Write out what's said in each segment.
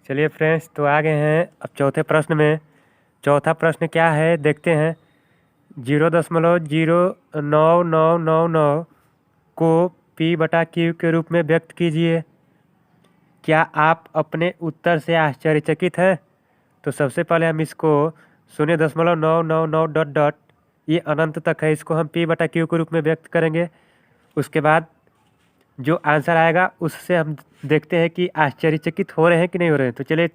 चलिए फ्रेंड्स, तो आ गए हैं अब चौथे प्रश्न में। चौथा प्रश्न क्या है देखते हैं। 0.0999 को P/Q के रूप में व्यक्त कीजिए। क्या आप अपने उत्तर से आश्चर्यचकित हैं? तो सबसे पहले हम इसको 0.999 डॉट डॉट ये अनंत तक है, इसको हम P/Q के रूप में व्यक्त करेंगे। उसके बाद जो आंसर आएगा उससे हम देखते हैं कि आश्चर्यचकित हो रहे हैं कि नहीं हो रहे हैं। तो चलिए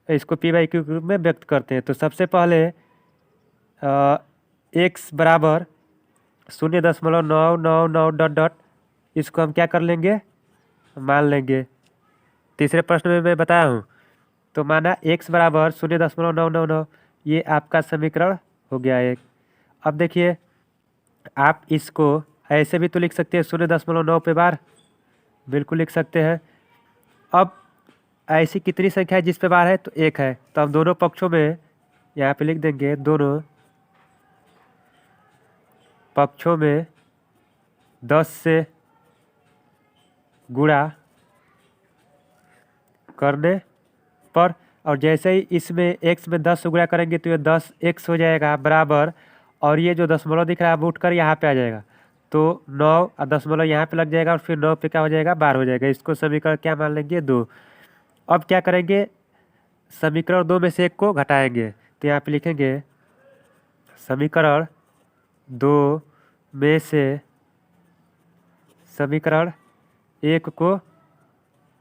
इसको P/Q के रूप में व्यक्त करते हैं। तो सबसे पहले x बराबर 0.999 डॉट डॉट इसको हम क्या कर लेंगे, मान लेंगे। तीसरे प्रश्न में मैं बताया हूँ, तो माना x बराबर 0.999 ये आपका समीकरण हो गया एक। अब देखिए, आप इसको ऐसे भी तो लिख सकते हैं 0.9 पे बार, बिल्कुल लिख सकते हैं। अब ऐसी कितनी संख्या है जिस पे बार है, तो एक है। तो हम दोनों पक्षों में यहाँ पे लिख देंगे, दोनों पक्षों में 10 से गुणा करने पर, और जैसे ही इसमें x में 10 से गुणा करेंगे तो ये 10x हो जाएगा बराबर, और ये जो दशमलव दिख रहा है वो उठकर यहाँ पे आ जाएगा। तो 9 और दशमलव यहाँ पे लग जाएगा, और फिर 9 पे क्या हो जाएगा, 12 हो जाएगा। इसको समीकरण क्या मान लेंगे, 2। अब क्या करेंगे, समीकरण 2 में से 1 को घटाएंगे। तो यहाँ पे लिखेंगे समीकरण 2 में से समीकरण 1 को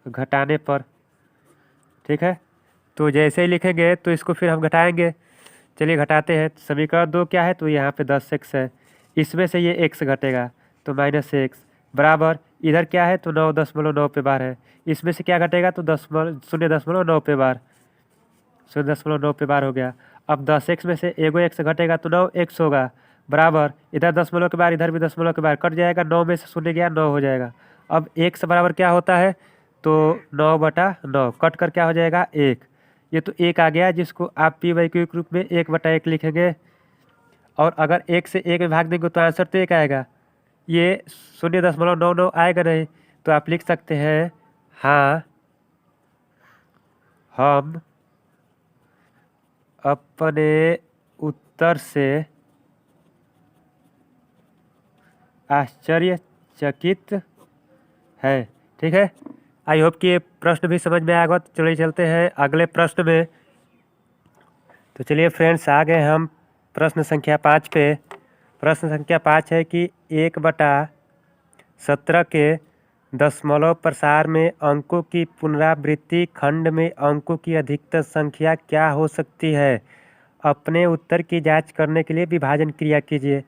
घटाने पर, ठीक है। तो जैसे ही लिखेंगे तो इसको फिर हम घटाएंगे। चलिए घटाते हैं। समीकरण 2 क्या है, तो यहाँ पे 10x है, इसमें से ये x घटेगा तो -x बराबर, इधर क्या है तो 9.9 पे बार है, इसमें से क्या घटेगा तो 0.9 पे बार, 0.9 पे बार हो गया। अब 10x में से एगो x घटेगा तो 9x होगा बराबर, इधर दशमलव के बार इधर भी दशमलव के बार कट जाएगा, 9 में से 0 गया 9 हो जाएगा। अब x बराबर क्या होता है, तो 9/9 कट कर क्या हो जाएगा 1। ये तो 1 आ गया, जिसको आप P/Q के रूप में 1/1 लिखेंगे। और अगर 1 से 1 में भाग देंगे तो आंसर तो 1 आएगा, ये 0.99 आएगा नहीं। तो आप लिख सकते हैं, हाँ हम अपने उत्तर से आश्चर्यचकित है। ठीक है, आई होप कि ये प्रश्न भी समझ में आएगा। तो चलिए चलते हैं अगले प्रश्न में। तो चलिए फ्रेंड्स, आ गए हम प्रश्न संख्या 5 पे। प्रश्न संख्या 5 है कि 1/17 के दशमलव प्रसार में अंकों की पुनरावृत्ति खंड में अंकों की अधिकतम संख्या क्या हो सकती है। अपने उत्तर की जांच करने के लिए विभाजन क्रिया कीजिए।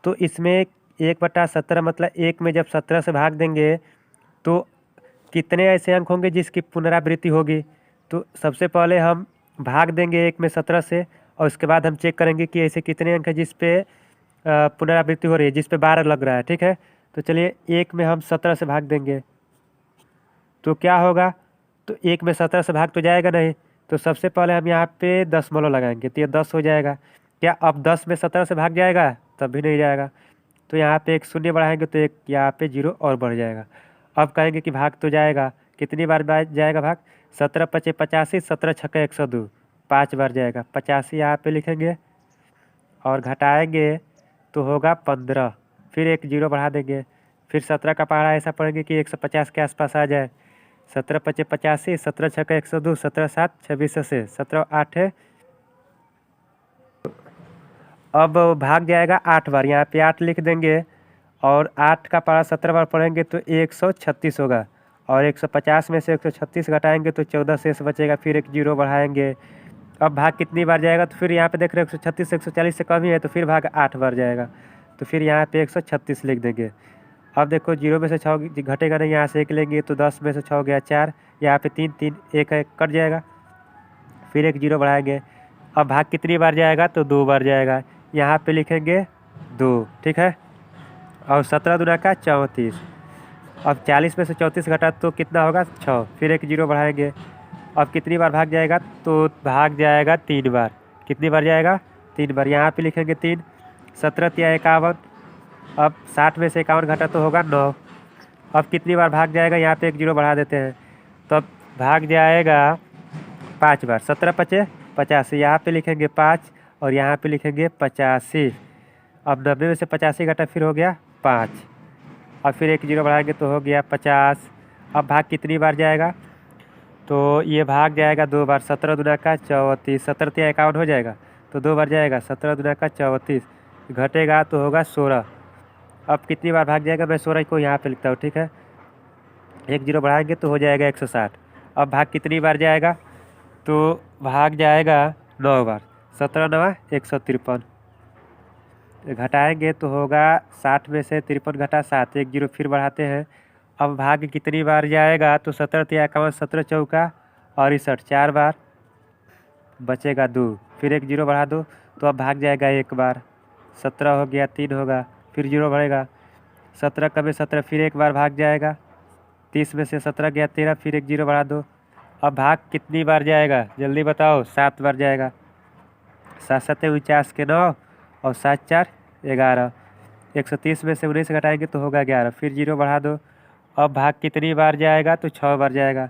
तो इसमें 1/17 मतलब 1 में जब 17 से भाग देंगे तो कितने ऐसे अंक होंगे जिसकी पुनरावृत्ति होगी। तो सबसे पहले हम भाग देंगे 1 में 17 से, और उसके बाद हम चेक करेंगे कि ऐसे कितने अंक हैं जिस पे पुनरावृत्ति हो रही है, जिस पे 12 लग रहा है। ठीक है, तो चलिए 1 में हम 17 से भाग देंगे तो क्या होगा, तो 1 में 17 से भाग तो जाएगा नहीं, तो सबसे पहले हम यहाँ पे दशमलव लगाएंगे तो ये 10 हो जाएगा। क्या अब 10 में 17 से भाग जाएगा, तब भी नहीं जाएगा। तो यहाँ पे एक शून्य बढ़ाएंगे तो एक यहाँ पे 0 और बढ़ जाएगा। अब कहेंगे कि भाग तो जाएगा, कितनी बार जाएगा भाग, 17×5 = 85, 17×6 = 102, 5 बार जाएगा। 85 यहाँ पे लिखेंगे और घटाएंगे तो होगा 15, फिर एक 0 बढ़ा देंगे, फिर 17 का पहाड़ा ऐसा पढ़ेंगे कि 150 के आसपास आ जाए। 17×5 = 85, 17×6 = 102, 17×7 = 26, 17×8 है। अब भाग जाएगा 8 बार, यहाँ पे 8 लिख देंगे, और 8 का पहाड़ा 17 बार पढ़ेंगे तो 136 होगा, और 150 में से 136 घटाएंगे तो 14 शेष बचेगा, फिर एक 0 बढ़ाएंगे। अब भाग कितनी बार जाएगा, तो फिर यहाँ पे देख रहे हैं 136 140 से कम ही है, तो फिर भाग 8 बार जाएगा, तो फिर यहाँ पे 136 लिख देंगे। अब देखो 0 में से 6 घटेगा नहीं, यहाँ से 1 लेंगे तो 10 में से 6 गया 4, यहाँ पे 3 3 1 1 कट जाएगा, फिर एक 0 बढ़ाएंगे। अब भाग कितनी बार जाएगा, तो 2 बार जाएगा, यहाँ पे लिखेंगे 2। ठीक है, और 17 दूना का 34। अब 40 में से 34 घटा तो कितना होगा, 6, फिर एक 0 बढ़ाएंगे। अब कितनी बार भाग जाएगा, तो भाग जाएगा 3 बार। कितनी बार जाएगा, 3 बार, यहाँ पे लिखेंगे 3। 17 × 51, अब 60 में से 51 घटा तो होगा 9। अब कितनी बार भाग जाएगा, यहाँ पे एक 0 बढ़ा देते हैं, तो अब भाग जाएगा 5 बार, 17 पचे 85, यहाँ पे लिखेंगे 5 और यहाँ पे लिखेंगे 85। अब 90 में से 85 घटा फिर हो गया 5, और फिर एक जीरो बढ़ाएंगे तो हो गया 50। अब भाग कितनी बार जाएगा, तो ये भाग जाएगा 2 बार, 17 दूना का 34, 17 तिया 51 हो जाएगा, तो 2 बार जाएगा, 17 दूना का 34, घटेगा तो होगा 16। अब कितनी बार भाग जाएगा, मैं 16 को यहाँ पे लिखता हूँ, ठीक है। एक जीरो बढ़ाएंगे तो हो जाएगा 160। अब भाग कितनी बार जाएगा, तो भाग जाएगा 9 बार, 17 नवा 153, घटाएंगे तो होगा 60 में से 53 घटा 7, एक जीरो फिर बढ़ाते हैं। अब भाग कितनी बार जाएगा, तो 17 तिया 51, 17 चौका और 61, 4 बार, बचेगा 2, फिर एक जीरो बढ़ा दो तो अब भाग जाएगा 1 बार, 17 हो गया, 3 होगा, फिर जीरो बढ़ेगा, 17 कभी 17, फिर 1 बार भाग जाएगा, 30 में से 17 गया 13, फिर एक जीरो बढ़ा दो। अब भाग कितनी बार जाएगा, जल्दी बताओ, 7 बार जाएगा, 7 सत्ते 49 के 9 और 7 4 11, 130 में से 19 घटाएंगे तो होगा 11, फिर जीरो बढ़ा दो। अब भाग कितनी बार जाएगा, तो 6 बार जाएगा,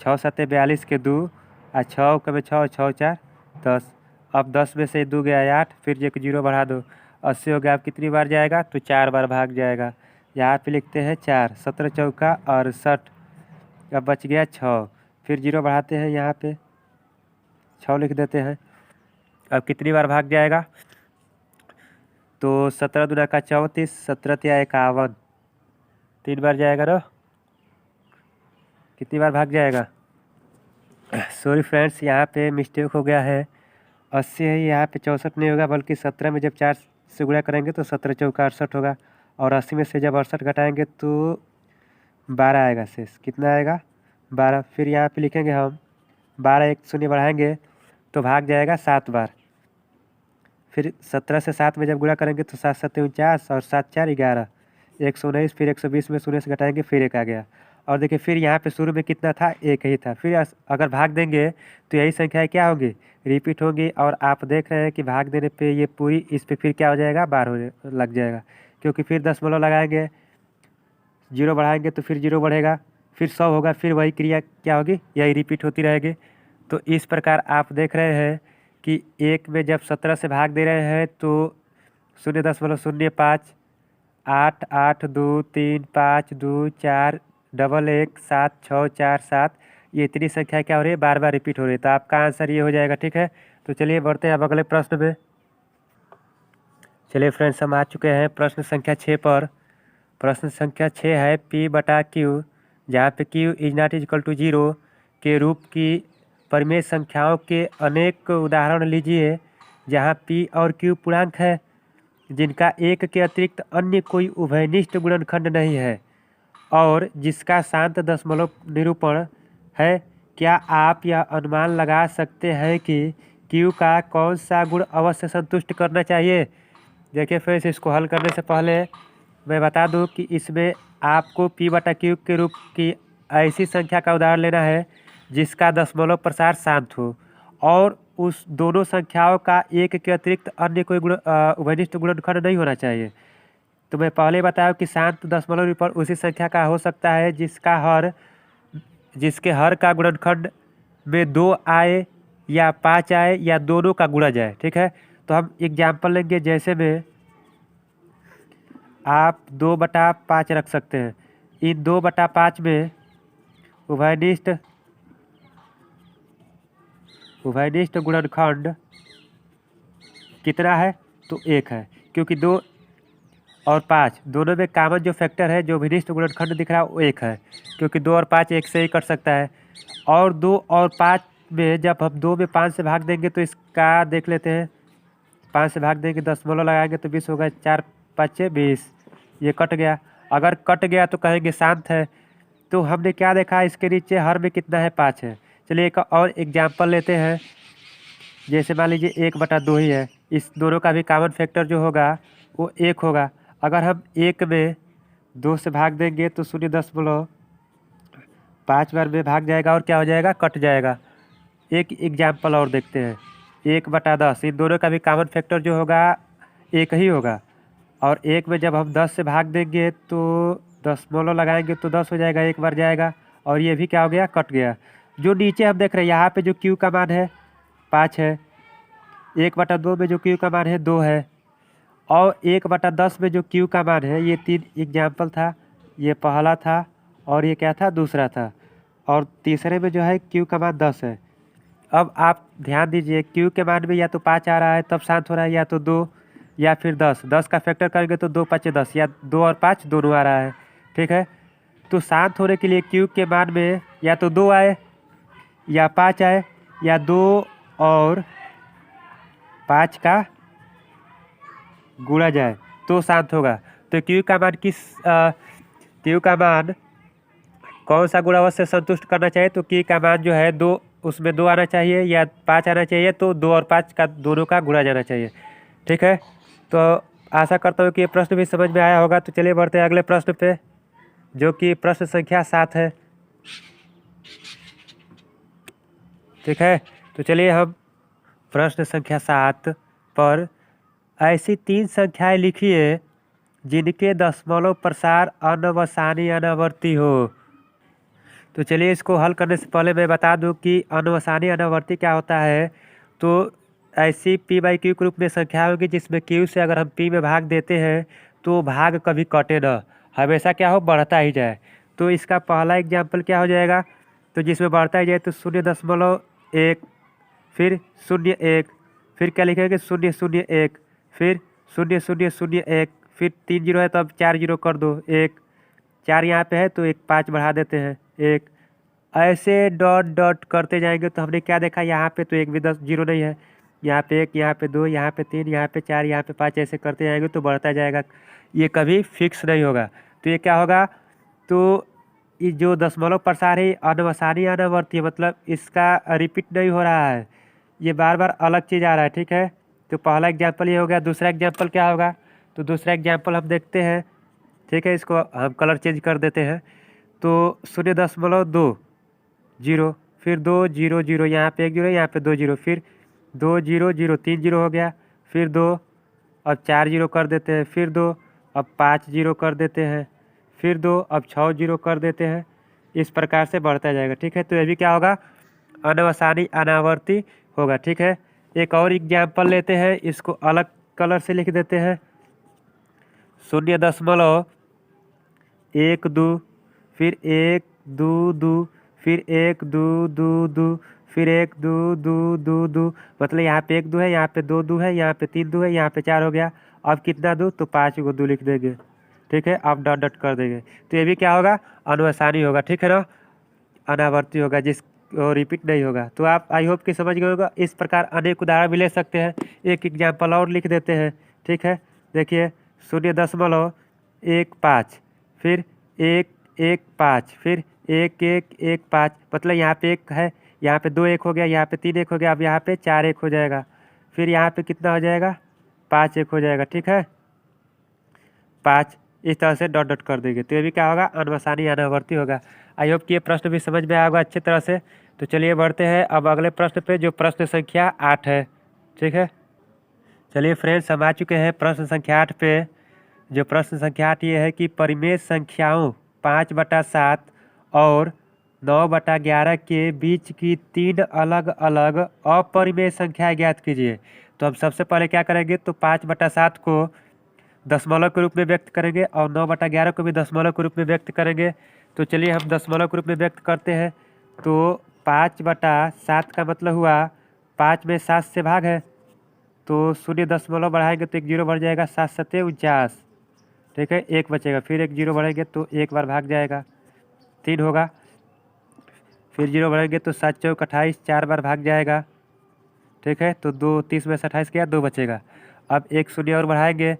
6 सत्ते 42 के 2 और 6 कभी 6 6 4 10। अब 10 में से 2 गया 8, फिर एक जीरो बढ़ा दो, 80 हो गया। अब कितनी बार जाएगा, तो 4 बार भाग जाएगा, यहाँ पे लिखते हैं 4, 17 चौका और 60, अब बच गया 6, फिर जीरो बढ़ाते हैं, यहाँ पे 6 लिख देते हैं। अब कितनी बार भाग जाएगा, तो 17 दूना का 34, 17 तिया 51, 3 बार जाएगा ना, कितनी बार भाग जाएगा, सॉरी फ्रेंड्स यहाँ पे मिस्टेक हो गया है, 80 है, यहाँ पे 64 नहीं होगा, बल्कि 17 में जब 4 से गुणा करेंगे तो 17 चौका 68 होगा, और 80 में से जब 68 घटाएंगे तो 12 आएगा शेष, कितना आएगा 12। फिर यहाँ पे लिखेंगे हम 12, एक शून्य बढ़ाएंगे तो भाग जाएगा 7 बार, फिर 17 से 7 में जब गुणा करेंगे तो 7 सत्ते 49 और 7 4 11, 119, फिर 120 में शून्य से घटाएंगे, फिर एक आ गया। और देखिए फिर यहाँ पे शुरू में कितना था, एक ही था, फिर अगर भाग देंगे तो यही संख्याएं क्या होंगी, रिपीट होंगी, और आप देख रहे हैं कि भाग देने पे ये पूरी इस पे फिर क्या हो जाएगा, बार होने लग जाएगा, क्योंकि फिर दशमलव लगाएंगे, जीरो बढ़ाएंगे तो फिर जीरो बढ़ेगा, फिर 100 होगा, फिर वही क्रिया क्या होगी, यही रिपीट होती रहेगी। तो इस प्रकार आप देख रहे हैं कि एक में जब 17 से भाग दे रहे हैं तो 0.05, 8 8 2 3 5 2 4 1 1 7 6 4 7, ये इतनी संख्या क्या हो रही है, बार बार रिपीट हो रही है, तो आपका आंसर ये हो जाएगा, ठीक है। तो चलिए बढ़ते हैं अब अगले प्रश्न में। चलिए फ्रेंड्स, हम आ चुके हैं प्रश्न संख्या 6 पर। प्रश्न संख्या 6 है P बटा Q, जहाँ पे Q is not is equal to 0 के रूप की परिमेय संख्याओं के अनेक उदाहरण लीजिए, जहाँ P और Q पूर्णांक है जिनका एक के अतिरिक्त अन्य कोई उभयनिष्ठ गुणनखंड नहीं है और जिसका शांत दशमलव निरूपण है। क्या आप यह अनुमान लगा सकते हैं कि Q का कौन सा गुण अवश्य संतुष्ट करना चाहिए। देखिए फ्रेंड्स, इसको हल करने से पहले मैं बता दूं कि इसमें आपको P बटा Q के रूप की ऐसी संख्या का उदाहरण लेना है जिसका दशमलव प्रसार शांत हो और उस दोनों संख्याओं का एक के अतिरिक्त अन्य कोई उभयनिष्ठ गुणनखंड नहीं होना चाहिए। तो मैं पहले बताया कि शांत दशमलव निरूपण उसी संख्या का हो सकता है जिसके हर का गुणनखंड में 2 आए या 5 आए या दोनों का गुणा जाए, ठीक है। तो हम एग्जाम्पल लेंगे, जैसे में आप 2/5 रख सकते हैं। इन 2/5 में उभयनिष्ठ गुणनखंड कितना है, तो 1 है, क्योंकि 2 और 5 दोनों में कॉमन जो फैक्टर है, जो उभयनिष्ठ गुणनखंड दिख रहा है वो 1 है, क्योंकि 2 और 5 1 से ही कट सकता है। और 2 और 5 में जब हम 2 में 5 से भाग देंगे तो इसका देख लेते हैं, 5 से भाग देंगे, दशमलव लगाएंगे तो 20 होगा, 4 5 20, ये कट गया। अगर कट गया तो कहेंगे शांत है। तो हमने क्या देखा, इसके नीचे हर में कितना है, 5 है। चलिए एक और एग्जाम्पल लेते हैं, जैसे मान लीजिए 1/2 ही है, इस दोनों का भी कॉमन फैक्टर जो होगा वो 1 होगा। अगर हम 1 में 2 से भाग देंगे तो 0.5 बार में भाग जाएगा और क्या हो जाएगा, कट जाएगा। एक एग्जाम्पल और देखते हैं, 1/10, इन दोनों का भी कॉमन फैक्टर जो होगा 1 ही होगा, और 1 में जब हम 10 से भाग देंगे तो दशमलव लगाएंगे तो 10 हो जाएगा, 1 बार जाएगा, और ये भी क्या हो गया, कट गया। जो नीचे हम देख रहे हैं यहाँ पे जो क्यू का मान है 5 है, 1/2 में जो क्यू का मान है 2 है, और 1/10 में जो क्यू का मान है, ये 3 एग्जाम्पल था, ये पहला था और ये क्या था, दूसरा था, और तीसरे में जो है क्यू का मान 10 है। अब आप ध्यान दीजिए क्यू के मान में या तो 5 आ रहा है तब शांत हो रहा है, या तो 2 या फिर 10, 10 का फैक्टर करेंगे तो 2 5 10, या 2 और 5 दोनों आ रहा है। ठीक है, तो शांत होने के लिए क्यू के मान में या तो 2 आए या 5 आए या 2 और 5 का गुणा जाए तो शांत होगा। तो क्यू का मान क्यू का मान कौन सा गुणावश से संतुष्ट करना चाहिए, तो क्यू का मान जो है 2, उसमें 2 आना चाहिए या 5 आना चाहिए, तो 2 और 5 का दोनों का गुणा जाना चाहिए। ठीक है, तो आशा करता हूँ कि ये प्रश्न भी समझ में आया होगा। तो चलिए बढ़ते हैं अगले प्रश्न पे, जो कि प्रश्न संख्या 7 है। ठीक है, तो चलिए हम प्रश्न संख्या 7 पर ऐसी 3 संख्याएं लिखिए जिनके दशमलव प्रसार अनवसानी अनावर्ती हो। तो चलिए इसको हल करने से पहले मैं बता दूं कि अनवसानी अनावर्ती क्या होता है। तो ऐसी p/q के रूप में संख्या होगी जिसमें q से अगर हम p में भाग देते हैं तो भाग कभी कटे ना, हमेशा क्या हो, बढ़ता ही जाए। तो इसका पहला एग्जाम्पल क्या हो जाएगा, तो जिसमें बढ़ता ही जाए तो 0.1, फिर 0.1, फिर क्या लिखेंगे 0.01, फिर 0.001, फिर 3 जीरो है तो अब 4 जीरो कर दो, 1 4 यहाँ पे है तो एक 5 बढ़ा देते हैं, 1, ऐसे डॉट डॉट करते जाएंगे। तो हमने क्या देखा, यहाँ पे तो एक भी 10 जीरो नहीं है, यहाँ पे 1, यहाँ पे 2, यहाँ पे 3, यहाँ पे 4, यहाँ पे 5, ऐसे करते जाएंगे तो बढ़ता जाएगा, ये कभी फिक्स नहीं होगा। तो ये क्या होगा, तो ये जो दशमलव प्रसार है अनवसानी अनावर्ती है, मतलब इसका रिपीट नहीं हो रहा है, ये बार बार अलग चीज़ आ रहा है। ठीक है, तो पहला एग्जाम्पल ये हो गया। दूसरा एग्जाम्पल क्या होगा, तो दूसरा एग्जाम्पल हम देखते हैं। ठीक है, इसको हम कलर चेंज कर देते हैं। तो 0.2 जीरो, फिर 2 0 0, यहाँ पे 1 जीरो, यहाँ पे 2 जीरो, फिर 2 0 0, 3 जीरो हो गया, फिर 2, अब 4 जीरो कर देते हैं, फिर 2, अब 5 जीरो कर देते हैं, फिर 2, अब 6 जीरो कर देते हैं। इस प्रकार से बढ़ता जाएगा। ठीक है, तो ये भी क्या होगा, अनवसानी अनावर्ती होगा। ठीक है, एक और एग्जाम्पल लेते हैं, इसको अलग कलर से लिख देते हैं। 0.12, फिर 1 2 2, फिर 1 2 2 2, फिर 1 2 2 2 2, मतलब यहाँ पे 1 2 है, यहाँ पे 2 2 है, यहाँ पे 3 2 है, यहाँ पे 4 हो गया। अब कितना 2, तो 5 को 2 लिख देंगे। ठीक है, अब डॉट डॉट कर देंगे, तो ये भी क्या होगा, अनवसानी होगा। ठीक है ना, अनावर्ती होगा, जिस रिपीट नहीं होगा। तो आप आई होप कि समझ गए होगा। इस प्रकार अनेक उदाहरण भी ले सकते हैं। एक एग्जाम्पल और लिख देते हैं। ठीक है, देखिए 0.15, फिर 1 1 5, फिर 1 1 1 5, मतलब यहाँ पे 1 है, यहाँ पे 2 1 हो गया, यहाँ पे 3 1 हो गया, अब यहाँ पे 4 1 हो जाएगा, फिर यहाँ पे कितना हो जाएगा, 5 1 हो जाएगा। ठीक है, 5, इस तरह से डॉट डॉट कर देंगे, तो ये भी क्या होगा, अनवसानी अनावर्ती होगा। आई होप कि ये प्रश्न भी समझ में आया होगा अच्छी तरह से। तो चलिए बढ़ते हैं अब अगले प्रश्न पे, जो प्रश्न संख्या 8 है। ठीक है, चलिए फ्रेंड्स, हम आ चुके हैं प्रश्न संख्या 8 पे। जो प्रश्न संख्या 8 ये है कि परिमेय संख्याओं 5/7 और 9/11 के बीच की 3 अलग अलग अपरिमेय संख्याएं ज्ञात कीजिए। तो हम सबसे पहले क्या करेंगे, तो 5/7 को दशमलव के रूप में व्यक्त करेंगे और 9/11 को भी दशमलव के रूप में व्यक्त करेंगे। तो चलिए हम दशमलव के रूप में व्यक्त करते हैं। तो 5/7 का मतलब हुआ 5 में 7 से भाग है, तो 0 बढ़ाएंगे तो 1 जीरो बढ़ जाएगा, 7 7 49। ठीक है, 1 बचेगा, फिर 1 जीरो बढ़ेंगे तो 1 बार भाग जाएगा, 3 होगा, फिर 0 बढ़ेंगे तो 7 चौक 28, 4 बार भाग जाएगा। ठीक है, तो 2 30 में से 28 किया, 2 बचेगा। अब 1 शून्य और बढ़ाएंगे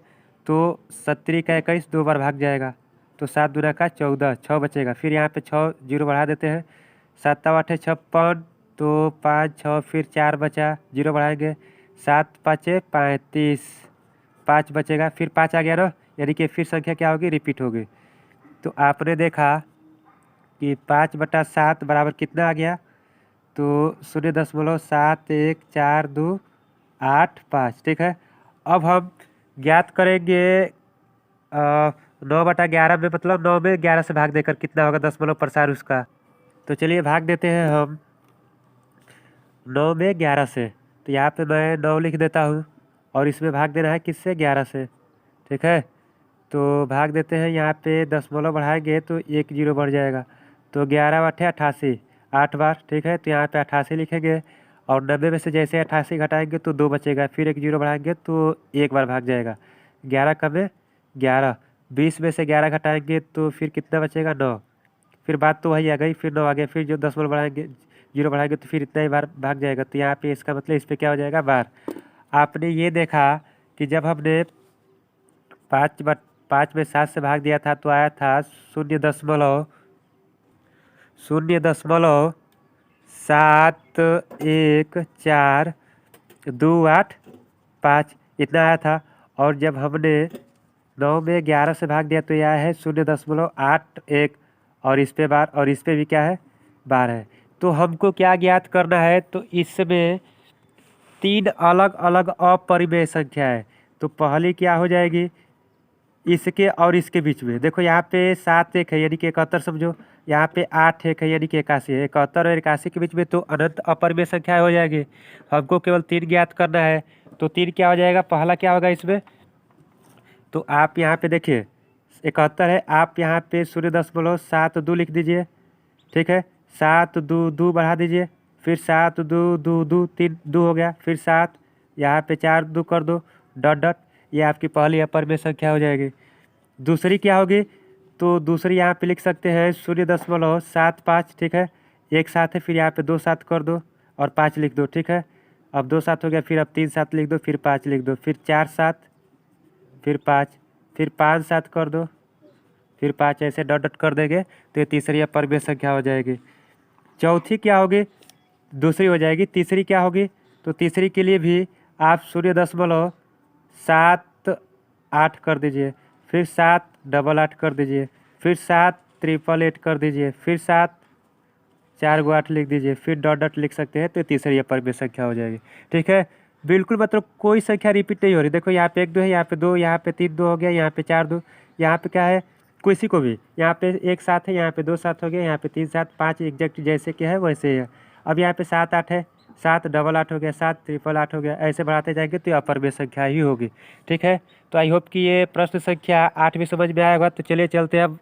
तो 70 का 21, 2 बार भाग जाएगा, तो 7 दूना का 14, 6 बचेगा। फिर यहाँ पे 6 जीरो बढ़ा देते हैं, 7 8 56, तो 5 6, फिर 4 बचा, 0 बढ़ाएंगे, 7 5 35, 5 बचेगा, फिर 5 आ गया ना, यानी कि फिर संख्या क्या होगी, रिपीट होगी। तो आपने देखा कि 5/7 बराबर कितना आ गया, तो 0.71428 ठीक है। अब हम ज्ञात करेंगे 9/11 में, मतलब 9 में 11 से भाग देकर कितना होगा दशमलव प्रसार उसका। तो चलिए भाग देते हैं हम 9 में 11 से। तो यहाँ पे मैं 9 लिख देता हूँ और इसमें भाग देना है किससे, 11 से। ठीक है, तो भाग देते हैं। यहाँ पे दशमलव बढ़ाएंगे तो 1 जीरो बढ़ जाएगा। तो 11 × 8 = 88, 8 बार। ठीक है, तो यहाँ पे 88 लिखेंगे और 90 में से जैसे 88 घटाएंगे तो 2 बचेगा, फिर 1 जीरो बढ़ाएंगे तो 1 बार भाग जाएगा। 11 कम 11, 20 में से 11 घटाएंगे तो फिर कितना बचेगा, 9। फिर बात तो वही आ गई, फिर 9 आ गया, फिर जो दशमलव बढ़ाएंगे, जीरो बढ़ाएंगे तो फिर इतना ही बार भाग जाएगा। तो यहाँ पे इसका मतलब इस पर क्या हो जाएगा, बार। आपने ये देखा कि जब हमने 5 में 7 से भाग दिया था तो आया था 0.71425 इतना आया था। और जब हमने 9 में 11 से भाग दिया तो यह है 0.81 और इस पे बार, और इस पे भी क्या है, बार है। तो हमको क्या ज्ञात करना है, तो इसमें 3 अलग अलग अपरिमेय संख्या है। तो पहली क्या हो जाएगी, इसके और इसके बीच में। देखो यहाँ पे 7 1 है यानी कि 71 समझो, यहाँ पे 8 1 है यानी कि 81 है। 71 और 81 के बीच में तो अनंत अपरिमेय संख्या हो जाएगी। हमको केवल 3 ज्ञात करना है। तो 3 क्या हो जाएगा, पहला क्या होगा इसमें, तो आप यहाँ पे देखिए 71 है, आप यहाँ पे 0.72 लिख दीजिए। ठीक है, 7 2 2 बढ़ा दीजिए, फिर 7 2 2 2 3 2 हो गया, फिर 7, यहाँ पे 4 2 कर दो, डॉट डॉट। ये आपकी पहली अपरिमेय संख्या हो जाएगी। दूसरी क्या होगी, तो दूसरी यहाँ पे लिख सकते हैं 0.75। ठीक है, एक 7 है, फिर यहाँ पे 2 7 कर दो और 5 लिख दो। ठीक है, अब 2 7 हो गया, फिर अब 3 7 लिख दो, फिर 5 लिख दो, फिर 4 7, फिर 5, फिर 5 7 कर दो, फिर 5, ऐसे डॉट डॉट कर देंगे तो ये तीसरी अपरिमेय संख्या हो जाएगी। चौथी क्या होगी, दूसरी हो जाएगी। तीसरी क्या होगी, तो तीसरी के लिए भी आप 0.78 कर दीजिए, फिर 7 8 कर दीजिए, फिर 7 8 कर दीजिए, फिर 7 4 × 8 लिख दीजिए, फिर डॉट डॉट लिख सकते हैं। तो तीसरी अपरिमेय संख्या हो जाएगी। ठीक है, बिल्कुल मतलब कोई संख्या रिपीट नहीं हो रही। देखो यहाँ पे 1 2 है, यहाँ पे 2, यहाँ पे 3 2 हो गया, यहाँ पे 4 2, यहाँ पे क्या है, किसी को भी यहाँ पे 1 7 है, यहाँ पे 2 7 हो गया, यहाँ पे 3 7 5 एग्जैक्ट जैसे कि है वैसे ही है। अब यहाँ पे 7 8 है, 7 8 हो गया, 7 8 हो गया, ऐसे बढ़ाते जाएंगे तो अपरिमेय संख्या ही होगी। ठीक है, तो आई होप कि ये प्रश्न संख्या 8 भी समझ में आया होगा। तो चलिए चलते हैं अब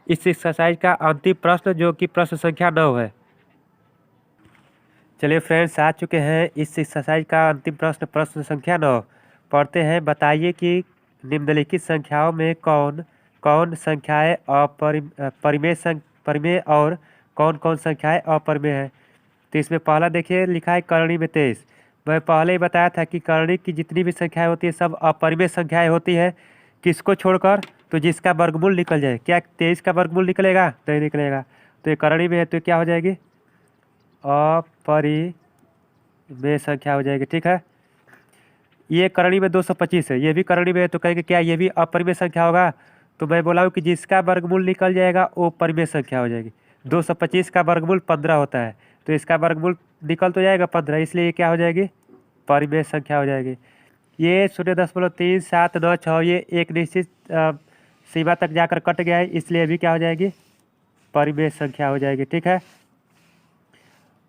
इस एक्सरसाइज का अंतिम प्रश्न, जो कि प्रश्न संख्या 9 है। चलिए फ्रेंड्स, आ चुके हैं इस एक्सरसाइज का अंतिम प्रश्न, प्रश्न संख्या 9। पढ़ते हैं, बताइए कि निम्नलिखित संख्याओं में कौन कौन संख्याएं परिमेय और कौन कौन संख्याएं अपरिमेय है। तो इसमें पहला देखिए लिखा है करणी में 23। मैं पहले ही बताया था कि करणी की जितनी भी संख्याएं होती है सब अपरिमेय संख्याएं होती है, किसको छोड़कर, तो जिसका वर्गमूल निकल जाए। क्या 23 का वर्गमूल निकलेगा, नहीं निकलेगा। तो ये करणी में है तो क्या हो जाएगी, अपरिमेय संख्या हो जाएगी। ठीक है, ये करणी में 225 है, ये भी करणी में है, तो कहेंगे क्या ये भी अपरिमेय संख्या होगा। तो मैं बोला हूँ कि जिसका वर्गमूल निकल जाएगा वो परिमेय संख्या हो जाएगी। 225 का वर्गमूल 15 होता है, तो इसका वर्गमूल निकल तो जाएगा 15, इसलिए ये क्या हो जाएगी, परिमेय संख्या हो जाएगी। ये 0.3796 ये एक निश्चित सीमा तक जाकर कट गया है, इसलिए भी क्या हो जाएगी, परिमेय संख्या हो जाएगी। ठीक है,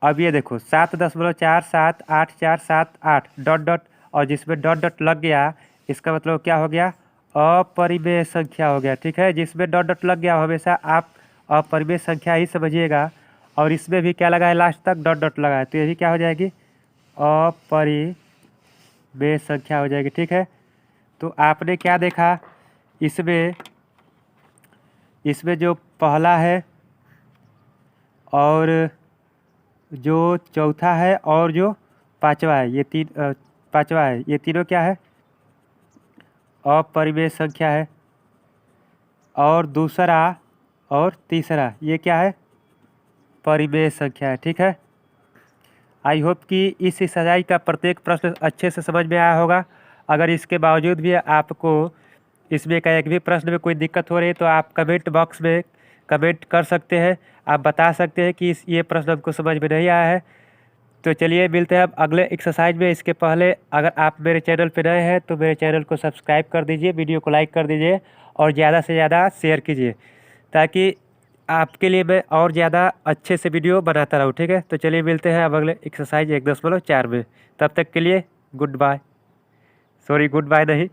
अब ये देखो 7.478478 डॉट डॉट, और जिसमें डॉट डॉट लग गया इसका मतलब क्या हो गया, अपरिमेय संख्या हो गया। ठीक है, जिसमें डॉट डॉट लग गया हमेशा आप अपरिमेय संख्या ही समझिएगा। और इसमें भी क्या लगा है, लास्ट तक डॉट डॉट लगा है, तो ये भी क्या हो जाएगी, अपरिमेय संख्या हो जाएगी। ठीक है, तो आपने क्या देखा, इसमें जो पहला है और जो चौथा है और जो पांचवा है, ये पांचवा है, ये तीनों क्या है, अपरिमेय संख्या है। और दूसरा और तीसरा ये क्या है, परिमेय संख्या है। ठीक है, आई होप कि इस एक्सरसाइज का प्रत्येक प्रश्न अच्छे से समझ में आया होगा। अगर इसके बावजूद भी आपको इसमें का एक भी प्रश्न में कोई दिक्कत हो रही है तो आप कमेंट बॉक्स में कमेंट कर सकते हैं, आप बता सकते हैं कि ये प्रश्न हमको समझ में नहीं आया है। तो चलिए मिलते हैं अब अगले एक्सरसाइज में। इसके पहले अगर आप मेरे चैनल पर नए हैं तो मेरे चैनल को सब्सक्राइब कर दीजिए, वीडियो को लाइक कर दीजिए और ज़्यादा से ज़्यादा शेयर कीजिए, ताकि आपके लिए मैं और ज़्यादा अच्छे से वीडियो बनाता रहूँ। ठीक है, तो चलिए मिलते हैं अब अगले एक्सरसाइज 1.4 में। तब तक के लिए good bye. Sorry, good bye नहीं।